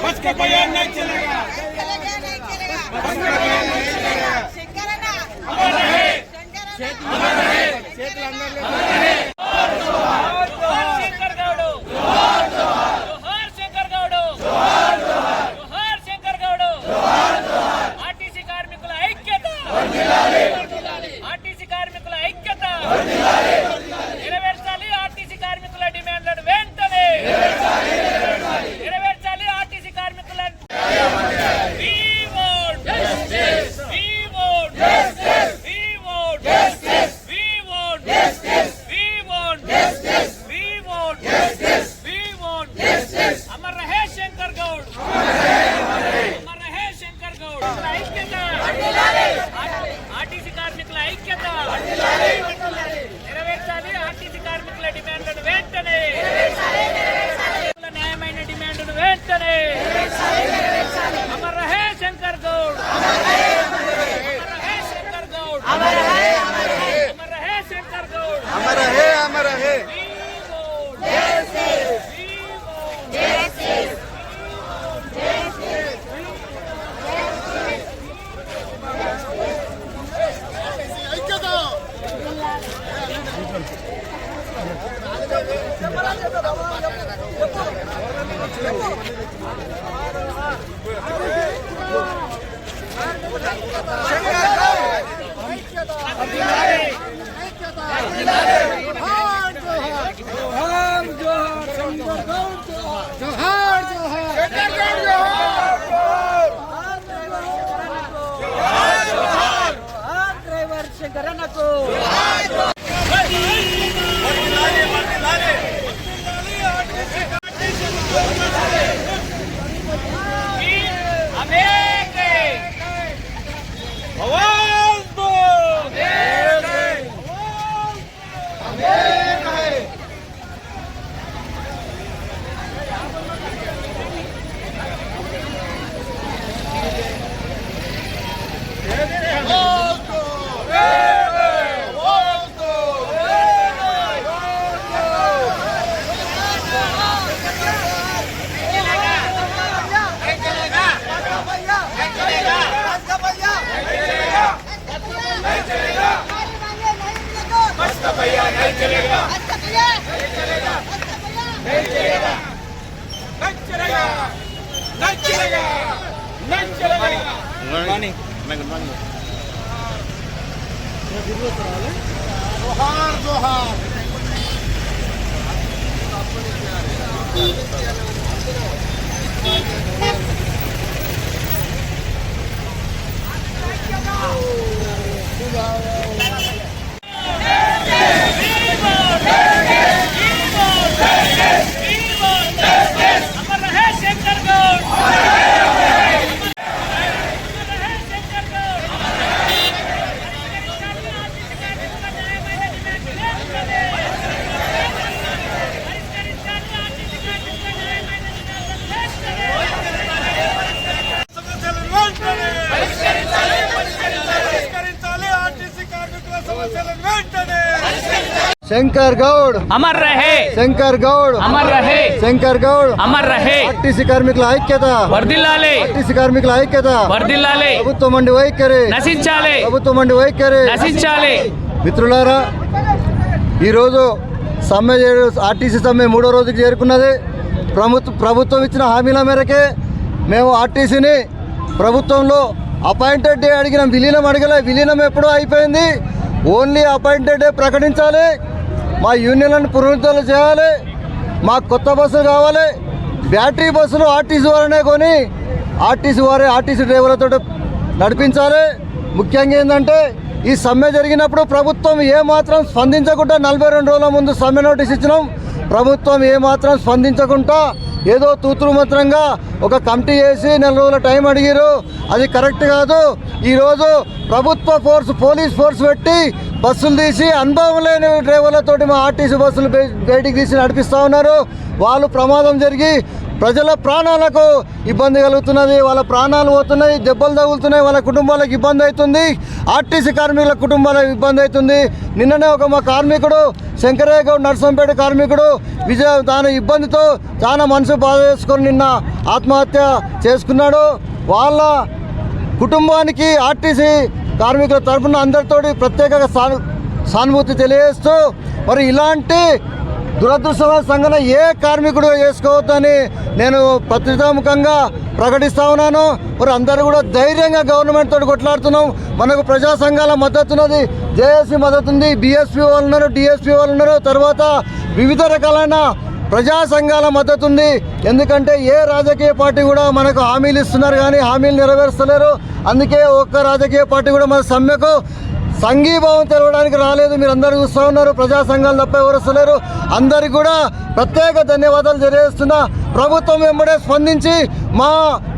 बस का बयान नहीं चलेगा, बस का बयान नहीं चलेगा। शंकरना अमर रहे, अमर रहे, अमर रहे। जोहार शंकर गौड़, जोहार जोहार शंकर गौड़, जोहार जोहार शंकर गौड़, जोहार जोहार। आरटीसी కార్మికుల ఐక్యత వర్ధిల్లాలి, ఆర్టీసీ కార్మికుల ఐక్యత వర్ధిల్లాలి, నెరవేర్చాలి ఆర్టీసీ కార్మికుల డిమాండ్లను వెంటనే నెరవేర్చాలి, నెరవేర్చాలి ఆర్టీసీ కార్మికుల We want justice, we want justice, we want justice, we want justice, we want justice, we want justice, we want justice. अमर रहे शंकर गौड़, अमर रहे शंकर गौड़। ఐక్యత వర్ధిల్లాలి, ఆర్టీసీ కార్మికుల ఐక్యత వర్ధిల్లాలి, నెరవేర్చాలి ఆర్టీసీ కార్మికుల డిమాండ్లను వెంటనే నెరవేర్చాలి, న్యాయమైన డిమాండ్లను వెంటనే అమర్ రహే శంకర్ గౌడ్, అమర్ రహే శంకర్ గౌడ్, అమర్ రహే శంకర్ గౌడ్, अमर रहे, अमर रहे। శంకరన్నకు भैया नहीं चलेगा, नहीं चलेगा, नहीं चलेगा, नहीं चलेगा, नहीं चलेगा, नहीं चलेगा। गुड मॉर्निंग, मैं गुड मॉर्निंग। जोहार जोहार। शंकर गौड़ अमर रहे, शंकर गौड़ अमर रहे, शंकर गौड़ अमर रहे। ఆర్టీసీ కార్మికుల ఐక్యత వర్ధిల్లాలి, ఆర్టీసీ కార్మికుల ఐక్యత వర్ధిల్లాలి, ప్రభుత్వం అండి వైఖరి నశించాలి, ప్రభుత్వం అండి వైఖరి నశించాలి। మిత్రులారా, ఈరోజు సమ్మె ఆర్టీసీ సమ్మె 3వ రోజుకి చేరుకున్నది. ప్రభుత్వం ఇచ్చిన హామీల మేరకే మేము ఆర్టీసీని ప్రభుత్వంలో అపాయింటెడ్ డే అడిగినాం, విలీనం అడగలే. విలీనం ఎప్పుడో అయిపోయింది. ఓన్లీ అపాయింటెడ్ డే ప్రకటించాలి. మా యూనియన్లను పునరుద్ధరణ చేయాలి. మాకు కొత్త బస్సులు కావాలి. బ్యాటరీ బస్సులు ఆర్టీసీ వారనే కొని ఆర్టీసీ డ్రైవర్లతో నడిపించాలి. ముఖ్యంగా ఏంటంటే ఈ సమ్మె జరిగినప్పుడు ప్రభుత్వం ఏమాత్రం స్పందించకుండా 42 రోజుల ముందు సమ్మె నోటీస్ ఇచ్చినాం. ప్రభుత్వం ఏమాత్రం స్పందించకుండా ఏదో తూతురు మంత్రంగా ఒక కమిటీ వేసి 4 రోజుల టైం అడిగారు. అది కరెక్ట్ కాదు. ఈరోజు ప్రభుత్వ పోలీస్ ఫోర్స్ పెట్టి బస్సులు తీసి అనుభవం లేని డ్రైవర్లతోటి మా ఆర్టీసీ బస్సులు బయటికి తీసి నడిపిస్తూ ఉన్నారు. వాళ్ళు ప్రమాదం జరిగి ప్రజల ప్రాణాలకు ఇబ్బంది కలుగుతున్నది, వాళ్ళ ప్రాణాలు పోతున్నాయి, దెబ్బలు తగులుతున్నాయి, వాళ్ళ కుటుంబాలకు ఇబ్బంది అవుతుంది, ఆర్టీసీ కార్మికుల కుటుంబాలకు ఇబ్బంది అవుతుంది. నిన్ననే మా కార్మికుడు శంకరయ్య గౌడ్ నర్సంపేట కార్మికుడు దాని ఇబ్బందితో చాలా మనసు బాధ చేసుకొని నిన్న ఆత్మహత్య చేసుకున్నాడు. వాళ్ళ కుటుంబానికి ఆర్టీసీ కార్మికుల తరఫున అందరితోటి ప్రత్యేకంగా సానుభూతి తెలియజేస్తూ మరి ఇలాంటి దురదృష్టమైన సంఘటన ఏ కార్మికుడు చేసుకోవద్దని నేను పత్రికాముఖంగా ప్రకటిస్తూ ఉన్నాను. మరి అందరూ కూడా ధైర్యంగా గవర్నమెంట్ తోటి కొట్లాడుతున్నాం. మనకు ప్రజా సంఘాల మద్దతు ఉన్నది, జేఏసీ మద్దతు ఉంది, బీఎస్పీ వాళ్ళు ఉన్నారు, డిఎస్పీ వాళ్ళు ఉన్నారు, తర్వాత వివిధ రకాలైన ప్రజా సంఘాల మద్దతు ఉంది. ఎందుకంటే ఏ రాజకీయ పార్టీ కూడా మనకు హామీలు ఇస్తున్నారు కానీ హామీలు నెరవేర్చలేరు. అందుకే ఒక్క రాజకీయ పార్టీ కూడా మన సమ్మెకు సంఘీభావం తెలవడానికి రాలేదు. మీరు అందరూ చూస్తూ ఉన్నారు, ప్రజా సంఘాలు తప్ప ఎవరు వస్తలేరు. అందరికి కూడా ప్రత్యేక ధన్యవాదాలు తెలియజేస్తున్నా. ప్రభుత్వం వెంబడే స్పందించి మా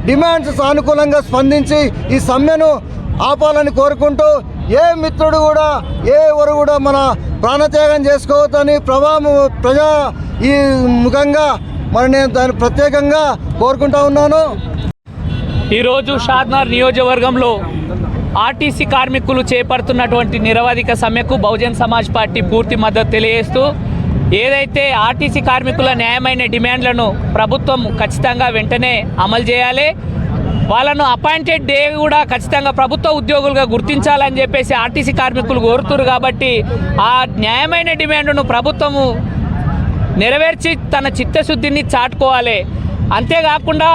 డిమాండ్స్ సానుకూలంగా స్పందించి ఈ సమ్మెను ఆపాలని కోరుకుంటూ ఏ మిత్రుడు కూడా ఎవరు కూడా మన ప్రాణత్యాగం చేసుకోవద్దని ప్రజా ఈ ముఖంగా మరి నేను దాన్ని ప్రత్యేకంగా కోరుకుంటా ఉన్నాను. ఈరోజు షాద్నగర్ నియోజకవర్గంలో ఆర్టీసీ కార్మికులు చేపడుతున్నటువంటి నిరవధిక సమ్మెకు బహుజన్ సమాజ్ పార్టీ పూర్తి మద్దతు తెలియజేస్తూ ఏదైతే ఆర్టీసీ కార్మికుల న్యాయమైన డిమాండ్లను ప్రభుత్వం ఖచ్చితంగా వెంటనే అమలు చేయాలి, వాళ్ళను అపాయింటెడ్ డే కూడా ఖచ్చితంగా ప్రభుత్వ ఉద్యోగులుగా గుర్తించాలని చెప్పేసి ఆర్టీసీ కార్మికులు కోరుతున్నారు. కాబట్టి ఆ న్యాయమైన డిమాండ్ను ప్రభుత్వము నెరవేర్చి తన చిత్తశుద్ధిని చాటుకోవాలి. అంతేకాకుండా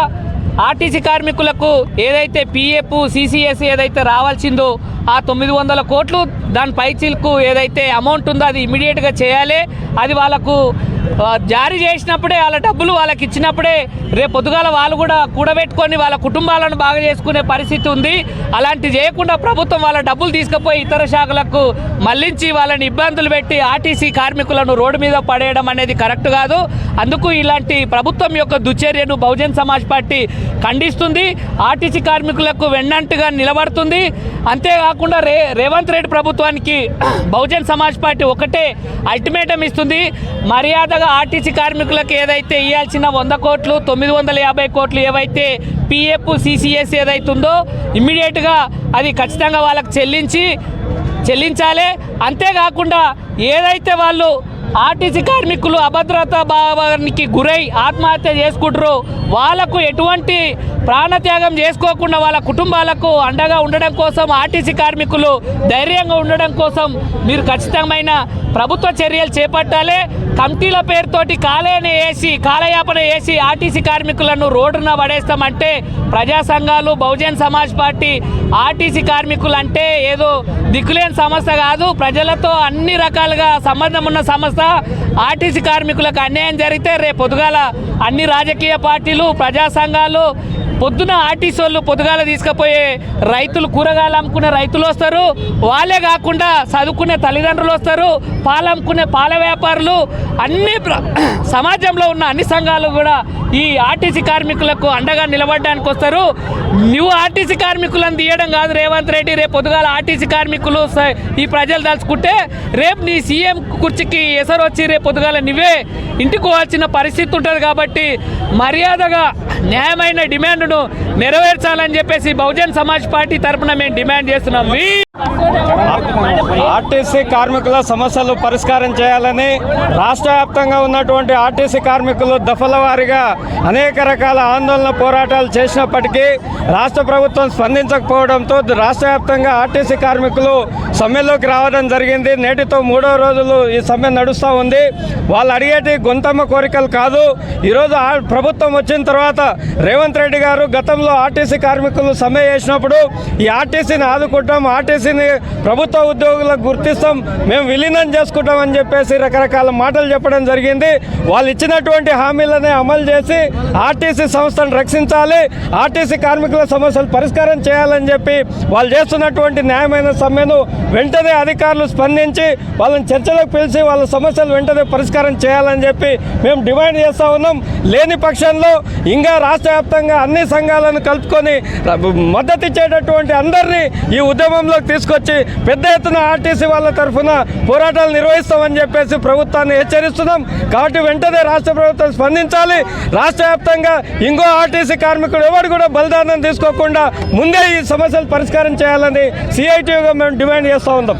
ఆర్టీసీ కార్మికులకు ఏదైతే పిఎఫ్ సిసిఎస్ ఏదైతే రావాల్సిందో ఆ 900 కోట్లు దాని పైచిలకు ఏదైతే అమౌంట్ ఉందో అది ఇమీడియట్గా చేయాలి. అది వాళ్ళకు జారీ చేసినప్పుడే వాళ్ళ డబ్బులు వాళ్ళకి ఇచ్చినప్పుడే రేపు పొద్దుగాల వాళ్ళు కూడా కూడబెట్టుకొని వాళ్ళ కుటుంబాలను బాగా చేసుకునే పరిస్థితి ఉంది. అలాంటి చేయకుండా ప్రభుత్వం వాళ్ళ డబ్బులు తీసుకుపోయి ఇతర శాఖలకు మళ్లించి వాళ్ళని ఇబ్బందులు పెట్టి ఆర్టీసీ కార్మికులను రోడ్డు మీద పడేయడం అనేది కరెక్ట్ కాదు. అందుకు ఇలాంటి ప్రభుత్వం యొక్క దుశ్చర్యను బహుజన్ సమాజ్ పార్టీ ఖండిస్తుంది, ఆర్టీసీ కార్మికులకు వెన్నంటుగా నిలబడుతుంది. అంతేకాకుండా రేవంత్ రెడ్డి ప్రభుత్వానికి బహుజన్ సమాజ్ పార్టీ ఒకటే అల్టిమేటం ఇస్తుంది, మర్యాదగా ఆర్టీసీ కార్మికులకు ఏదైతే ఇవ్వాల్సిన 100 కోట్లు 950 కోట్లు ఏవైతే పిఎఫ్ సిసిఎస్ ఏదైతే ఉందో ఇమ్మీడియట్గా అది ఖచ్చితంగా వాళ్ళకు చెల్లించాలి. అంతేకాకుండా ఏదైతే వాళ్ళు ఆర్టీసీ కార్మికులు అభద్రతా భావానికి గురై ఆత్మహత్య చేసుకుంటారో వాళ్ళకు ఎటువంటి ప్రాణత్యాగం చేసుకోకుండా వాళ్ళ కుటుంబాలకు అండగా ఉండడం కోసం ఆర్టీసీ కార్మికులు ధైర్యంగా ఉండడం కోసం మీరు ఖచ్చితమైన ప్రభుత్వ చర్యలు చేపట్టాలి. కమిటీల పేరుతోటి కాలయాపన వేసి ఆర్టీసీ కార్మికులను రోడ్డున పడేస్తామంటే ప్రజా సంఘాలు బహుజన్ సమాజ్ పార్టీ ఆర్టీసీ కార్మికులు అంటే ఏదో దిక్కులేని సంస్థ కాదు, ప్రజలతో అన్ని రకాలుగా సంబంధం ఉన్న సంస్థ. ఆర్టీసీ కార్మికులకు అన్యాయం జరిగితే రేపు పొద్దుగాల అన్ని రాజకీయ పార్టీలు ప్రజా సంఘాలు పొద్దున ఆర్టీసీ వాళ్ళు పొద్దుగాల తీసుకుపోయే రైతులు కూరగాయలు అమ్ముకునే రైతులు వస్తారు, వాళ్ళే కాకుండా చదువుకునే తల్లిదండ్రులు వస్తారు, పాలమ్ముకునే పాల వ్యాపారులు, అన్ని సమాజంలో ఉన్న అన్ని సంఘాలు కూడా ఈ ఆర్టీసీ కార్మికులకు అండగా నిలబడడానికి వస్తారు. నువ్వు ఆర్టీసీ కార్మికులను తీయడం కాదు రేవంత్ రెడ్డి, రేపు పొద్దుగాల ఆర్టీసీ కార్మికులు ఈ ప్రజలు తలుచుకుంటే రేపు నీ సీఎం కుర్చీకి ఎసరు వచ్చి రేపు పొద్దుగాల నువ్వే ఇంటికి పోవాల్సిన పరిస్థితి ఉంటుంది. కాబట్టి మర్యాదగా న్యాయమైన డిమాండ్ను నెరవేర్చాలని చెప్పేసి బహుజన్ సమాజ్ పార్టీ తరఫున మేము డిమాండ్ చేస్తున్నాం. ఆర్టీసీ కార్మికుల సమస్యలు పరిష్కారం చేయాలని రాష్ట్ర వ్యాప్తంగా ఉన్నటువంటి ఆర్టీసీ కార్మికులు దఫల వారీగా అనేక రకాల ఆందోళన పోరాటాలు చేసినప్పటికీ రాష్ట్ర ప్రభుత్వం స్పందించకపోవడంతో రాష్ట్ర వ్యాప్తంగా ఆర్టీసీ కార్మికులు సమ్మెలోకి రావడం జరిగింది. నేటితో 3వ రోజులు ఈ సమ్మె నడుస్తూ ఉంది. వాళ్ళు అడిగేటి గొంతమ్మ కోరికలు కాదు. ఈరోజు ప్రభుత్వం వచ్చిన తర్వాత రేవంత్ రెడ్డి గారు గతంలో ఆర్టీసీ కార్మికులు సమ్మె చేసినప్పుడు ఈ ఆర్టీసీని ఆదుకుంటాం, ఆర్టీసీ ఆర్టీసీని ప్రభుత్వ ఉద్యోగులకు గుర్తిస్తాం, మేము విలీనం చేసుకుంటామని చెప్పేసి రకరకాల మాటలు చెప్పడం జరిగింది. వాళ్ళు ఇచ్చినటువంటి హామీలనే అమలు చేసి ఆర్టీసీ సంస్థను రక్షించాలి, ఆర్టీసీ కార్మికుల సమస్యలు పరిష్కారం చేయాలని చెప్పి వాళ్ళు చేస్తున్నటువంటి న్యాయమైన సమ్మెను వెంటనే అధికారులు స్పందించి వాళ్ళని చర్చలకు పిలిచి వాళ్ళ సమస్యలు వెంటనే పరిష్కారం చేయాలని చెప్పి మేము డిమాండ్ చేస్తూ ఉన్నాం. లేని పక్షంలో ఇంకా రాష్ట్ర వ్యాప్తంగా అన్ని సంఘాలను కలుపుకొని మద్దతు ఇచ్చేటటువంటి అందరినీ ఈ ఉద్యమంలోకి తీసుకొచ్చి పెద్ద ఎత్తున ఆర్టీసీ వాళ్ళ తరఫున పోరాటాలు నిర్వహిస్తామని చెప్పేసి ప్రభుత్వాన్ని హెచ్చరిస్తున్నాం. కాబట్టి వెంటనే రాష్ట్ర ప్రభుత్వం స్పందించాలి. రాష్ట్ర వ్యాప్తంగా ఇంకో ఆర్టీసీ కార్మికుడు ఎవరు కూడా బలిదానం తీసుకోకుండా ముందే ఈ సమస్యలు పరిష్కారం చేయాలని సిఐటియుగా మేము డిమాండ్ చేస్తూ ఉన్నాం.